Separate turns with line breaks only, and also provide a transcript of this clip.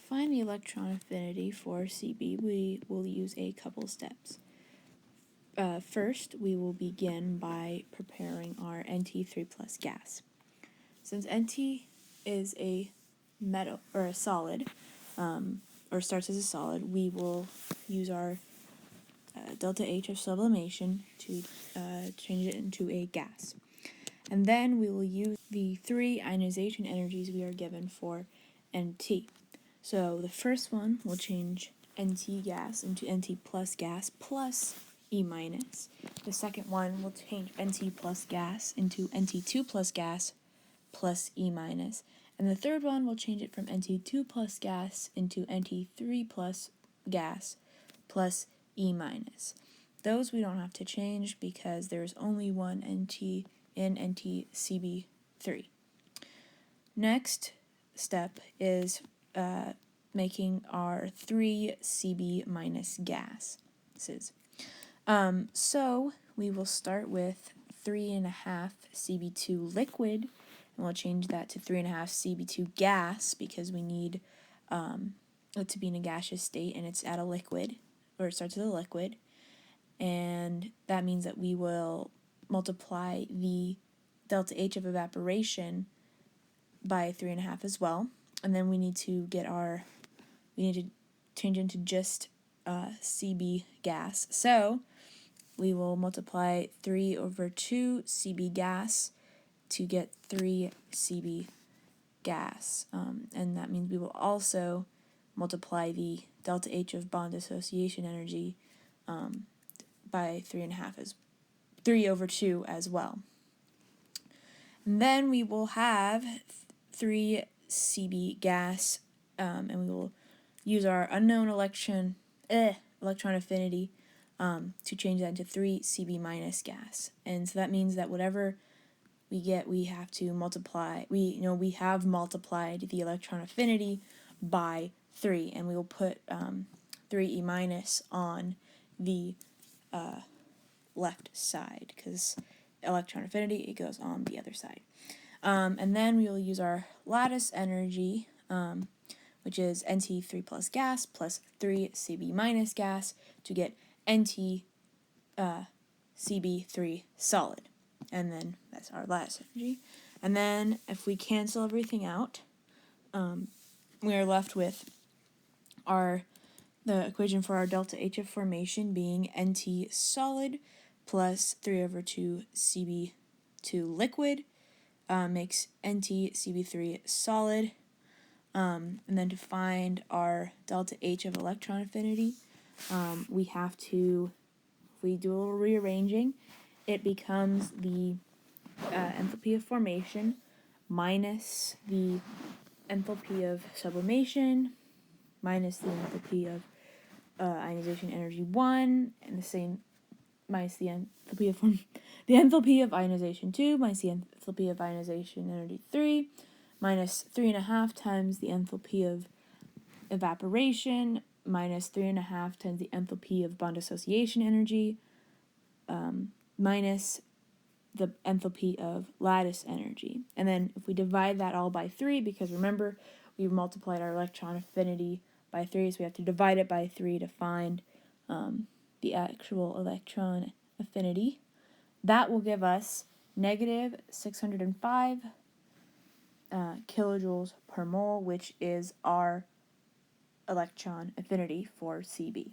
find the electron affinity for Cb, we will use a couple steps. First, we will begin by preparing our Nt3 plus gas. Since Nt is a metal or a solid, or starts as a solid, we will use our delta H of sublimation to change it into a gas. And then we will use the 3 ionization energies we are given for Nt. So the first one will change Nt gas into Nt plus gas plus E minus. The second one will change Nt plus gas into Nt2 plus gas plus E minus. And the third one will change it from Nt2 plus gas into Nt3 plus gas plus E minus. Those we don't have to change because there's only one Nt in NtCb3. Next step is making our 3 Cb minus gases. So we will start with 3.5 Cb2 liquid, and we'll change that to 3.5 Cb2 gas because we need it to be in a gaseous state, and it's at a liquid, or it starts with a liquid, and that means that we will multiply the delta H of evaporation by 3.5 as well, and then we need to change into just Cb gas. So we will multiply 3 over 2 Cb gas to get 3 Cb gas, and that means we will also multiply the delta H of bond dissociation energy by 3 over 2 as well. And then we will have 3 Cb gas, and we will use our unknown electron affinity to change that into 3 Cb minus gas. And so that means that whatever we get, we have to multiply. We have multiplied the electron affinity by 3, and we will put 3E minus on the left side because electron affinity, it goes on the other side. And then we will use our lattice energy, which is Nt3 plus gas plus 3 Cb minus gas to get Nt Cb3 solid. And then that's our lattice energy. And then if we cancel everything out, we are left with the equation for our delta H of formation being Nt solid plus 3 over 2 Cb2 liquid makes Nt Cb3 solid. And then to find our delta H of electron affinity, we have to, if we do a little rearranging, it becomes the enthalpy of formation minus the enthalpy of sublimation minus the enthalpy of ionization energy 1, and the same minus the enthalpy of ionization 2 minus the enthalpy of ionization energy 3 minus 3.5 times the enthalpy of evaporation minus 3.5 times the enthalpy of bond dissociation energy minus the enthalpy of lattice energy. And then if we divide that all by 3, because remember, we've multiplied our electron affinity by 3, so we have to divide it by 3 to find the actual electron affinity. That will give us negative 605 kilojoules per mole, which is our electron affinity for Cb.